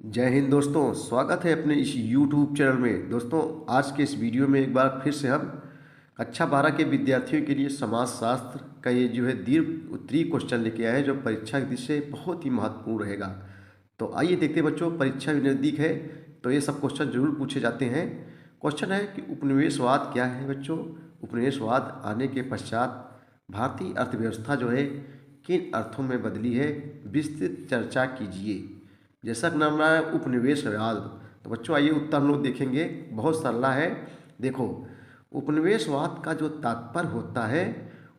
जय हिंद दोस्तों, स्वागत है अपने इस YouTube चैनल में। दोस्तों, आज के इस वीडियो में एक बार फिर से हम कक्षा 12 के विद्यार्थियों के लिए समाजशास्त्र का ये जो है दीर्घ उत्तरीय क्वेश्चन लेके आए हैं, जो परीक्षा की दृष्टि से बहुत ही महत्वपूर्ण रहेगा। तो आइए देखते हैं बच्चों, परीक्षा भी नज़दीक है तो ये सब क्वेश्चन जरूर पूछे जाते हैं। क्वेश्चन है कि उपनिवेशवाद क्या है बच्चों। उपनिवेशवाद आने के पश्चात भारतीय अर्थव्यवस्था जो है किन अर्थों में बदली है, विस्तृत चर्चा कीजिए। जैसा कि नाम रहा है उपनिवेशवाद, तो बच्चों आइए उत्तर हम लोग देखेंगे। बहुत सरल है। देखो, उपनिवेशवाद का जो तात्पर्य होता है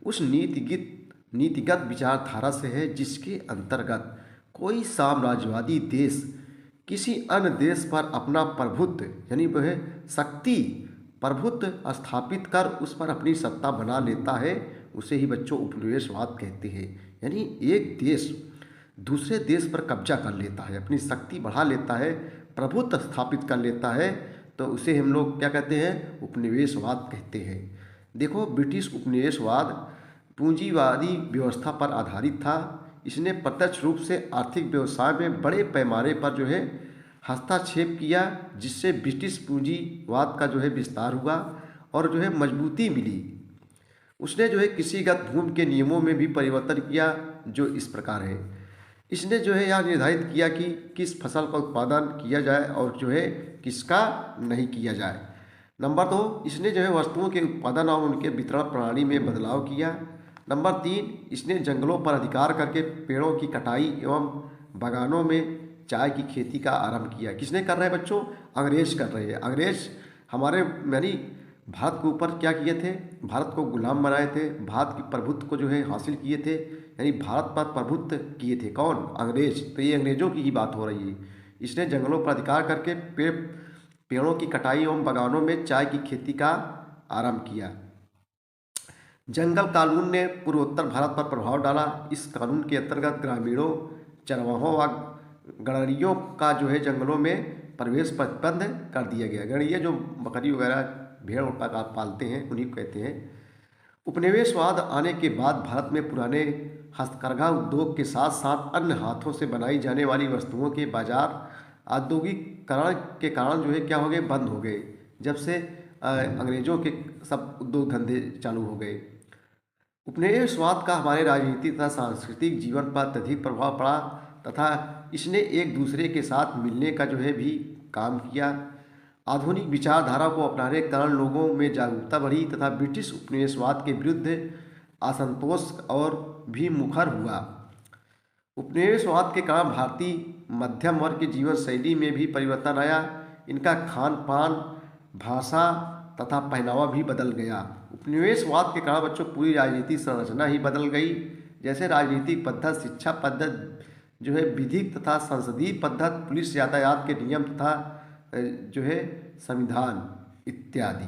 उस नीतिगत विचारधारा से है जिसके अंतर्गत कोई साम्राज्यवादी देश किसी अन्य देश पर अपना प्रभुत्व यानी वह शक्ति प्रभुत्व स्थापित कर उस पर अपनी सत्ता बना लेता है, उसे ही बच्चों उपनिवेशवाद कहते हैं। यानी एक देश दूसरे देश पर कब्जा कर लेता है, अपनी शक्ति बढ़ा लेता है, प्रभुत्व स्थापित कर लेता है, तो उसे हम लोग क्या कहते हैं, उपनिवेशवाद कहते हैं। देखो, ब्रिटिश उपनिवेशवाद पूंजीवादी व्यवस्था पर आधारित था। इसने प्रत्यक्ष रूप से आर्थिक व्यवसाय में बड़े पैमाने पर जो है हस्तक्षेप किया, जिससे ब्रिटिश पूंजीवाद का जो है विस्तार हुआ और जो है मजबूती मिली। उसने जो है कृषिगत भूमि के नियमों में भी परिवर्तन किया, जो इस प्रकार है। इसने जो है यह निर्धारित किया कि किस फसल का उत्पादन किया जाए और जो है किसका नहीं किया जाए। नंबर 2, इसने जो है वस्तुओं के उत्पादन और उनके वितरण प्रणाली में बदलाव किया। नंबर 3, इसने जंगलों पर अधिकार करके पेड़ों की कटाई एवं बागानों में चाय की खेती का आरंभ किया। किसने कर रहे हैं बच्चों? अंग्रेज कर रहे हैं। अंग्रेज हमारे यानी भारत के ऊपर क्या किए थे? भारत को गुलाम बनाए थे, भारत की प्रभुत्व को जो है हासिल किए थे, यानी भारत पर प्रभुत्व किए थे। कौन? अंग्रेज। तो ये अंग्रेजों की ही बात हो रही है। इसने जंगलों पर अधिकार करके पेड़ों की कटाई एवं बागानों में चाय की खेती का आरंभ किया। जंगल कानून ने पूर्वोत्तर भारत पर प्रभाव डाला। इस कानून के अंतर्गत ग्रामीणों, चरवाहों व गड़रियों का जो है जंगलों में प्रवेश प्रतिबंध कर दिया गया। गड़रिया जो बकरी वगैरह भेड़ का पालते हैं उन्हीं को कहते हैं। उपनिवेशवाद आने के बाद भारत में पुराने हस्तकरघा उद्योग के साथ साथ अन्य हाथों से बनाई जाने वाली वस्तुओं के बाजार औद्योगिकरण के कारण जो है क्या हो गए, बंद हो गए। जब से अंग्रेजों के सब उद्योग धंधे चालू हो गए। उपनिवेशवाद का हमारे राजनीतिक तथा सांस्कृतिक जीवन पर अत्यधिक प्रभाव पड़ा तथा इसने एक दूसरे के साथ मिलने का जो है भी काम किया। आधुनिक विचारधारा को अपनाने के कारण लोगों में जागरूकता बढ़ी तथा ब्रिटिश उपनिवेशवाद के विरुद्ध असंतोष और भी मुखर हुआ। उपनिवेशवाद के कारण भारतीय मध्यम वर्ग की जीवन शैली में भी परिवर्तन आया। इनका खान पान, भाषा तथा पहनावा भी बदल गया। उपनिवेशवाद के कारण बच्चों पूरी राजनीतिक संरचना ही बदल गई। जैसे राजनीतिक पद्धति, शिक्षा पद्धति जो है, विधिक तथा संसदीय पद्धति, पुलिस, यातायात के नियम तथा जो है संविधान इत्यादि।